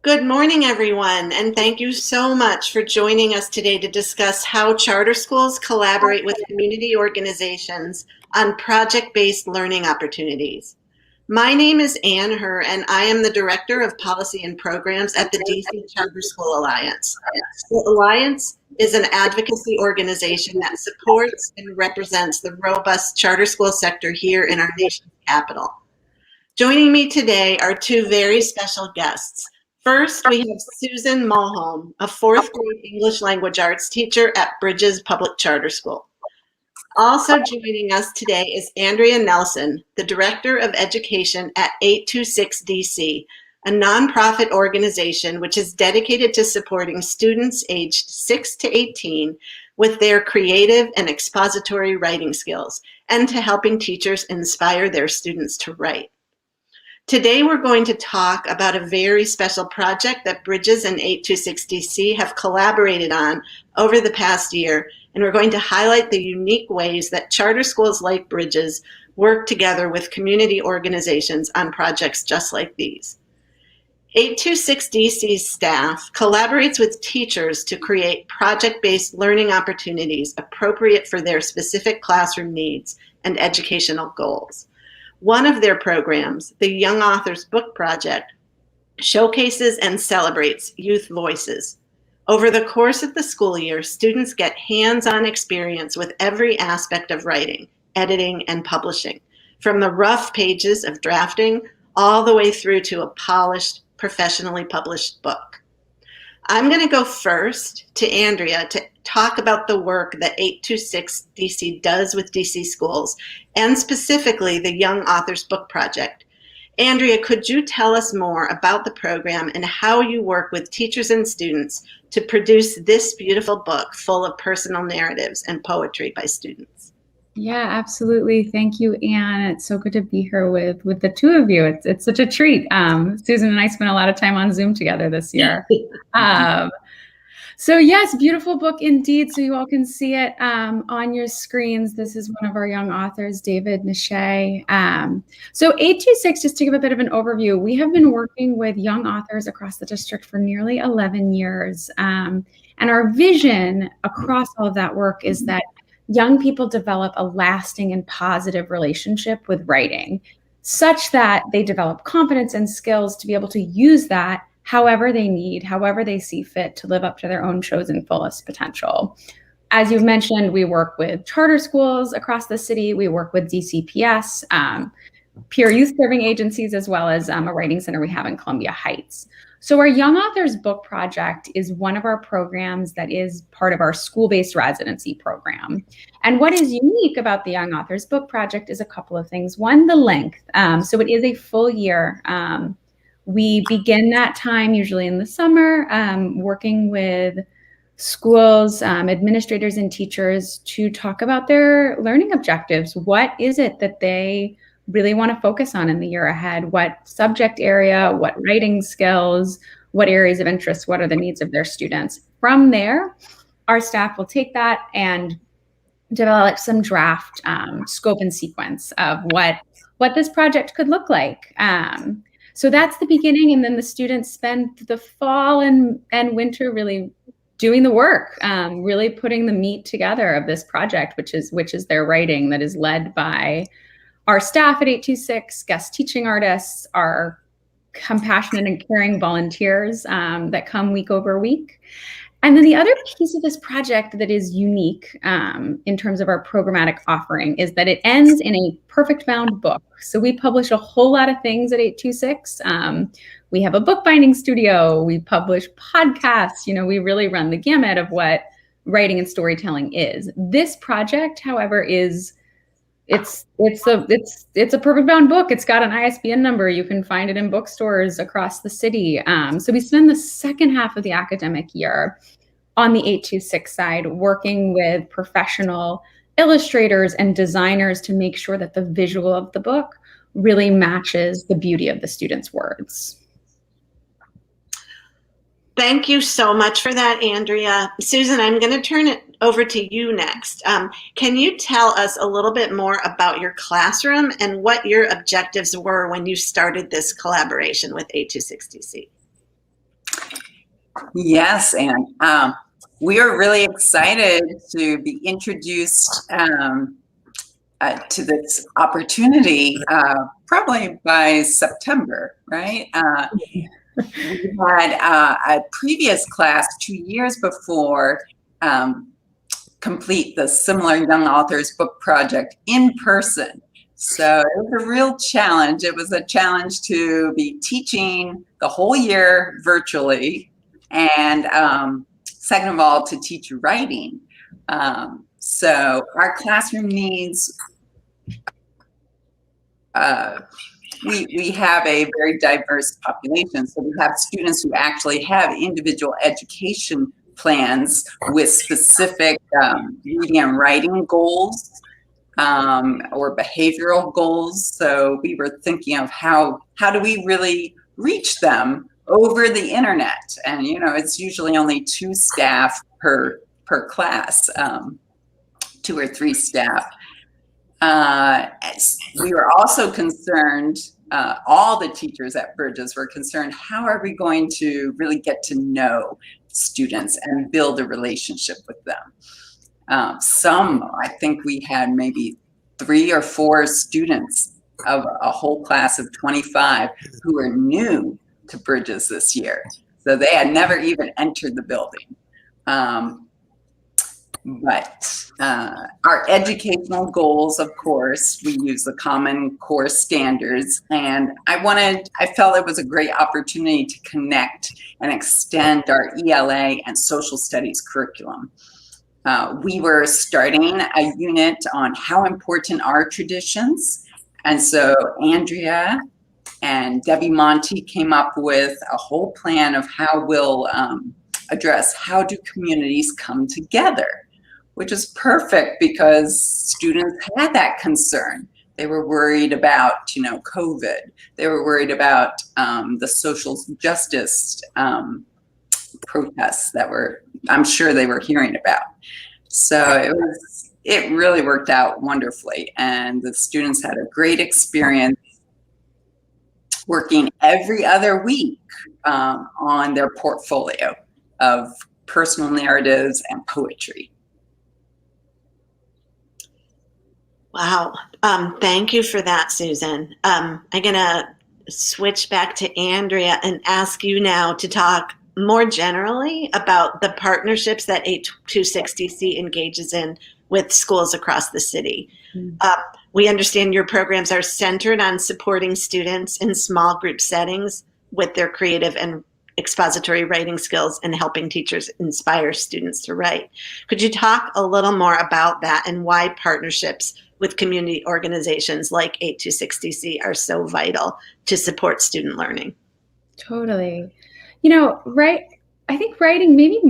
Good morning, everyone, and thank you so much for joining us today to discuss how charter schools collaborate with community organizations on project-based learning opportunities. My name is Ann Herr, and I am the Director of Policy and Programs at the DC Charter School Alliance. The Alliance is an advocacy organization that supports and represents the robust charter school sector here in our nation's capital. Joining me today are two very special guests. First, we have Susan Molholm, a fourth grade English language arts teacher at Bridges Public Charter School. Also joining us today is Andrea Nelson, the Director of Education at 826 DC, a nonprofit organization which is dedicated to supporting students aged 6 to 18 with their creative and expository writing skills, and to helping teachers inspire their students to write. Today, we're going to talk about a very special project that Bridges and 826 DC have collaborated on over the past year, and we're going to highlight the unique ways that charter schools like Bridges work together with community organizations on projects just like these. 826 DC's staff collaborates with teachers to create project-based learning opportunities appropriate for their specific classroom needs and educational goals. One of their programs, the Young Authors Book Project, showcases and celebrates youth voices. Over the course of the school year, students get hands-on experience with every aspect of writing, editing, and publishing, from the rough pages of drafting all the way through to a polished, professionally published book. I'm going to go first to Andrea to talk about the work that 826 DC does with DC schools, and specifically the Young Authors Book Project. Andrea, could you tell us more about the program and how you work with teachers and students to produce this beautiful book full of personal narratives and poetry by students? Yeah, absolutely. Thank you, Anne. It's so good to be here with the two of you. It's such a treat. Susan and I spent a lot of time on Zoom together this year. So yes, beautiful book indeed. So you all can see it on your screens. This is one of our young authors, David Nishay. So 826, just to give a bit of an overview, we have been working with young authors across the district for nearly 11 years. And our vision across all of that work is that young people develop a lasting and positive relationship with writing, such that they develop confidence and skills to be able to use that however they need, however they see fit to live up to their own chosen fullest potential. As you've mentioned, we work with charter schools across the city. We work with DCPS, peer youth serving agencies, as well as a writing center we have in Columbia Heights. So our Young Authors Book Project is one of our programs that is part of our school-based residency program. And what is unique about the Young Authors Book Project is a couple of things. One, the length. So it is a full year. We begin that time usually in the summer, working with schools, administrators, and teachers to talk about their learning objectives. What is it that they really want to focus on in the year ahead? What subject area, what writing skills, what areas of interest, what are the needs of their students? From there, our staff will take that and develop some draft scope and sequence of what this project could look like. So that's the beginning, and then the students spend the fall and winter really doing the work, really putting the meat together of this project, which is their writing that is led by our staff at 826, guest teaching artists, our compassionate and caring volunteers that come week over week. And then the other piece of this project that is unique in terms of our programmatic offering is that it ends in a perfect bound book. So we publish a whole lot of things at 826. We have a bookbinding studio. We publish podcasts. We really run the gamut of what writing and storytelling is. This project, however, it's a perfect bound book. It's got an ISBN number. You can find it in bookstores across the city. So we spend the second half of the academic year on the 826 side working with professional illustrators and designers to make sure that the visual of the book really matches the beauty of the students' words. Thank you so much for that, Andrea. Susan, I'm going to turn it over to you next. Can you tell us a little bit more about your classroom and what your objectives were when you started this collaboration with 826 DC? Yes, and we are really excited to be introduced to this opportunity probably by September, right? We had a previous class 2 years before complete the similar Young Authors book project in person. So it was a real challenge. It was a challenge to be teaching the whole year virtually, and second of all, to teach writing. So our classroom needs, we have a very diverse population. So we have students who actually have individual education plans with specific reading and writing goals or behavioral goals. So we were thinking of how do we really reach them over the internet? And it's usually only 2 staff per class, 2 or 3 staff. We were also concerned, all the teachers at Bridges were concerned, how are we going to really get to know students and build a relationship with them? I think we had maybe 3 or 4 students of a whole class of 25 who were new to Bridges this year. So they had never even entered the building. But our educational goals, of course, we use the Common Core standards, and I felt it was a great opportunity to connect and extend our ELA and social studies curriculum. We were starting a unit on how important are traditions, and so Andrea and Debbie Monty came up with a whole plan of how we'll address how do communities come together, which is perfect because students had that concern. They were worried about, COVID. They were worried about the social justice protests that I'm sure they were hearing about. So it really worked out wonderfully, and the students had a great experience working every other week on their portfolio of personal narratives and poetry. Wow. Thank you for that, Susan. I'm going to switch back to Andrea and ask you now to talk more generally about the partnerships that 8260C engages in with schools across the city. We understand your programs are centered on supporting students in small group settings with their creative and expository writing skills and helping teachers inspire students to write. Could you talk a little more about that and why partnerships with community organizations like 8260C are so vital to support student learning? Totally. I think writing maybe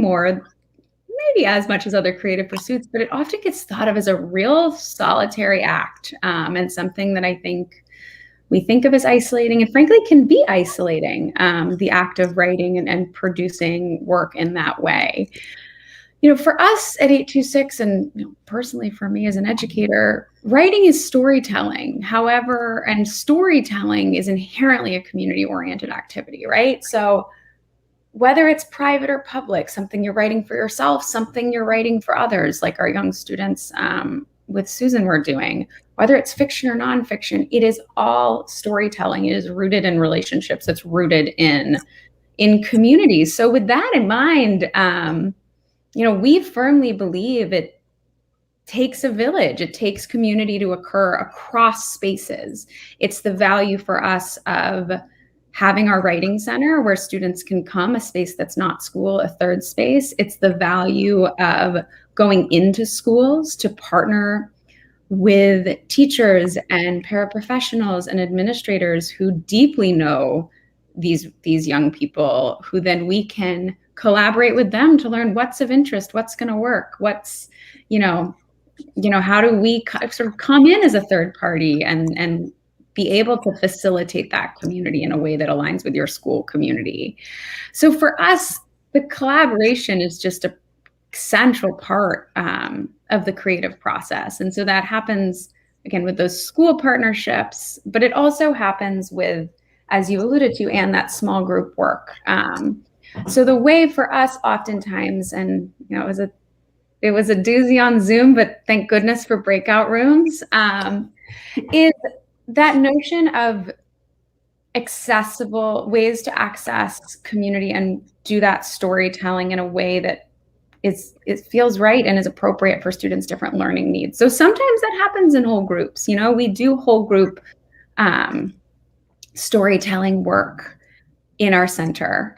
as much as other creative pursuits, but it often gets thought of as a real solitary act, and something that I think we think of as isolating, and frankly can be isolating, the act of writing and producing work in that way. For us at 826, and personally for me as an educator, writing is storytelling. However, and storytelling is inherently a community-oriented activity, right? So whether it's private or public, something you're writing for yourself, something you're writing for others, like our young students with Susan were doing, whether it's fiction or nonfiction, it is all storytelling. It is rooted in relationships. It's rooted in communities. So with that in mind, we firmly believe it takes a village. It takes community to occur across spaces. It's the value for us of having our writing center where students can come, a space that's not school, a third space. It's the value of going into schools to partner with teachers and paraprofessionals and administrators who deeply know these young people, who then we can collaborate with them to learn what's of interest, what's going to work, what's, how do we sort of come in as a third party and be able to facilitate that community in a way that aligns with your school community. So for us, the collaboration is just a central part of the creative process. And so that happens, again, with those school partnerships, but it also happens with, as you alluded to, Anne, that small group work. So the way for us oftentimes, and it was a doozy on Zoom, but thank goodness for breakout rooms, is that notion of accessible ways to access community and do that storytelling in a way that it feels right and is appropriate for students' different learning needs. So sometimes that happens in whole groups. We do whole group storytelling work in our center.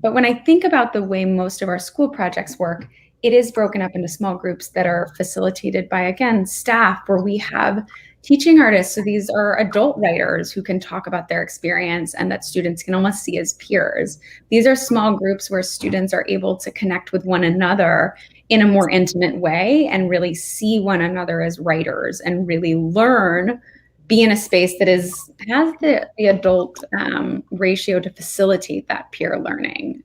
But when I think about the way most of our school projects work, it is broken up into small groups that are facilitated by, again, staff, where we have teaching artists. So these are adult writers who can talk about their experience and that students can almost see as peers. These are small groups where students are able to connect with one another in a more intimate way and really see one another as writers and really learn, be in a space that has the adult ratio to facilitate that peer learning.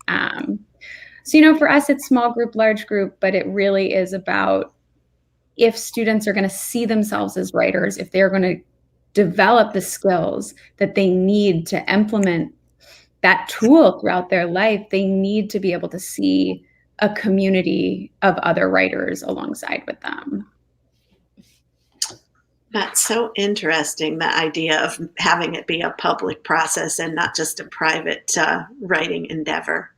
So, for us, it's small group, large group, but it really is about if students are going to see themselves as writers, if they're going to develop the skills that they need to implement that tool throughout their life, they need to be able to see a community of other writers alongside with them. That's so interesting, the idea of having it be a public process and not just a private writing endeavor.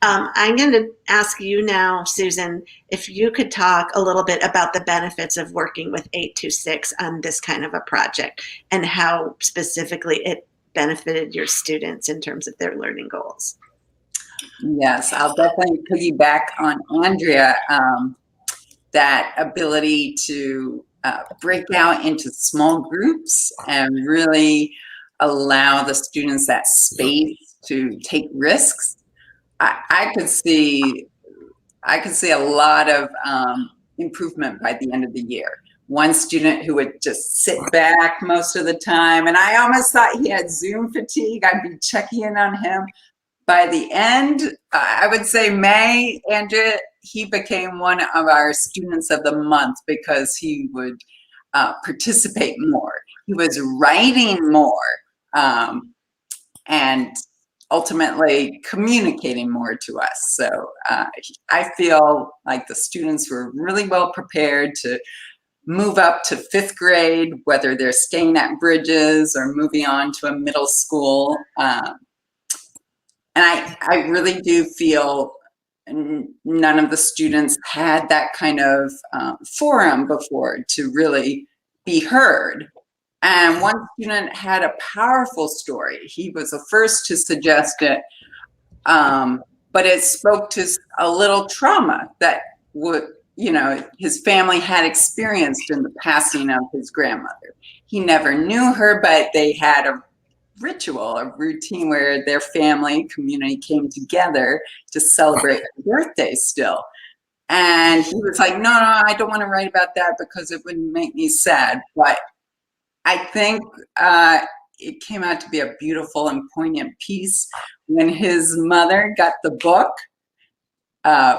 I'm going to ask you now, Susan, if you could talk a little bit about the benefits of working with 826 on this kind of a project and how specifically it benefited your students in terms of their learning goals. Yes, I'll definitely piggyback on Andrea, that ability to break out into small groups and really allow the students that space to take risks. I could see a lot of improvement by the end of the year. One student who would just sit back most of the time, and I almost thought he had Zoom fatigue. I'd be checking in on him. By the end, I would say May, Andrea, he became one of our students of the month because he would participate more. He was writing more and ultimately communicating more to us. So I feel like the students were really well prepared to move up to 5th grade, whether they're staying at Bridges or moving on to a middle school. And I really do feel none of the students had that kind of forum before to really be heard. And one student had a powerful story. He was the first to suggest it, but it spoke to a little trauma that his family had experienced in the passing of his grandmother. He never knew her, but they had a ritual, a routine where their family community came together to celebrate her birthday still. And he was like, no, I don't want to write about that because it would make me sad. But I think it came out to be a beautiful and poignant piece. When his mother got the book,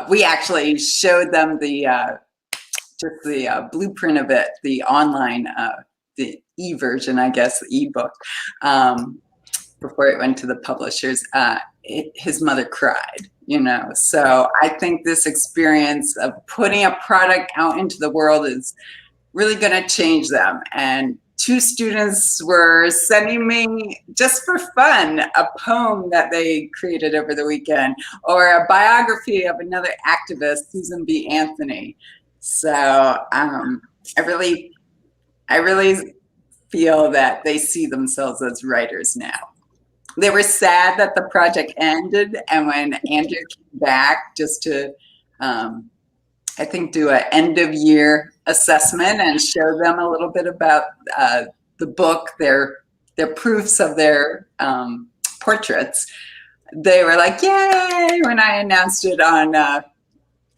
we actually showed them the blueprint of it, the online the e-version, I guess, the e-book, before it went to the publishers. His mother cried, So I think this experience of putting a product out into the world is really going to change them. And 2 students were sending me, just for fun, a poem that they created over the weekend, or a biography of another activist, Susan B. Anthony. So I really feel that they see themselves as writers now. They were sad that the project ended, and when Andrea came back just to, I think, do an end-of-year assessment and show them a little bit about the book, their proofs of their portraits, they were like, yay, when I announced it on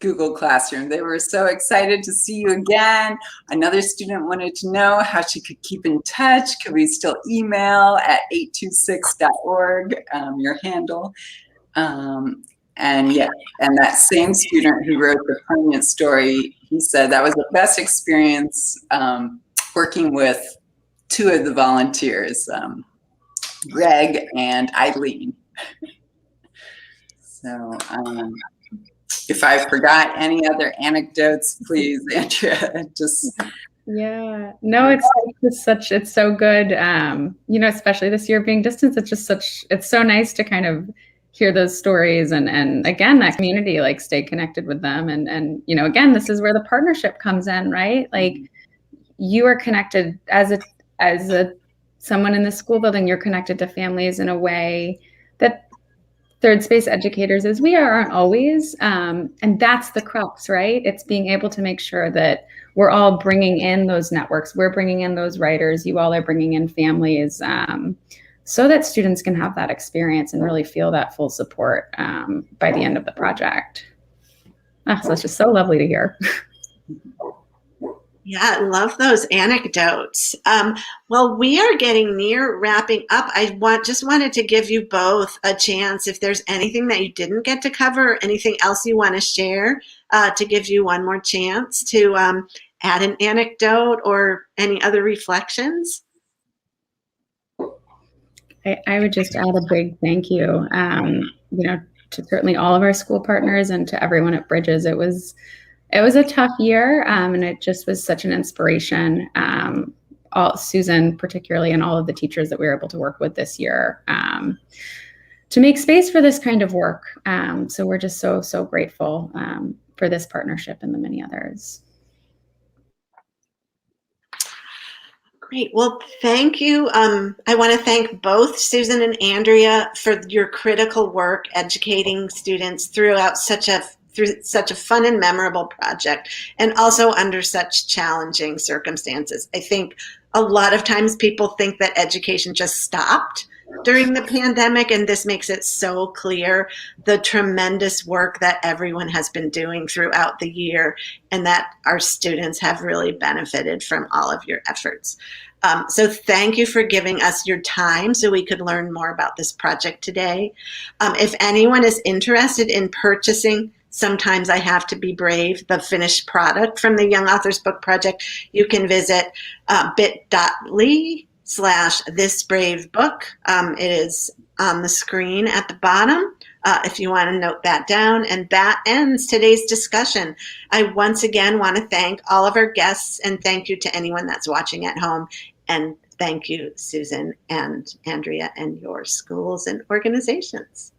Google Classroom. They were so excited to see you again. Another student wanted to know how she could keep in touch. Could we still email at 826.org, your handle? And that same student who wrote the poignant story, he said that was the best experience working with 2 of the volunteers, Greg and Eileen. So if I forgot any other anecdotes, please, Andrea, just. Yeah, no, it's so good. Especially this year being distance, it's so nice to kind of hear those stories and again, that community, like stay connected with them. And, again, this is where the partnership comes in, right? Like you are connected as a someone in the school building, you're connected to families in a way that third space educators as we aren't always. And that's the crux, right? It's being able to make sure that we're all bringing in those networks. We're bringing in those writers. You all are bringing in families so that students can have that experience and really feel that full support by the end of the project. So it's just so lovely to hear. Yeah, I love those anecdotes. Well, we are getting near wrapping up. Just wanted to give you both a chance if there's anything that you didn't get to cover, anything else you want to share, to give you one more chance to add an anecdote or any other reflections. I would just add a big thank you, to certainly all of our school partners and to everyone at Bridges. It was a tough year, and it just was such an inspiration. Susan particularly, and all of the teachers that we were able to work with this year to make space for this kind of work. So we're just so grateful for this partnership and the many others. Great. Well, thank you. I want to thank both Susan and Andrea for your critical work educating students through such a fun and memorable project, and also under such challenging circumstances. I think a lot of times people think that education just stopped during the pandemic, and this makes it so clear the tremendous work that everyone has been doing throughout the year, and that our students have really benefited from all of your efforts. So thank you for giving us your time so we could learn more about this project today. If anyone is interested in purchasing Sometimes I Have to Be Brave, the finished product from the Young Authors Book Project, you can visit bit.ly/thisbravebook. It is on the screen at the bottom if you want to note that down. And that ends today's discussion. I once again want to thank all of our guests, and thank you to anyone that's watching at home. And thank you, Susan and Andrea, and your schools and organizations.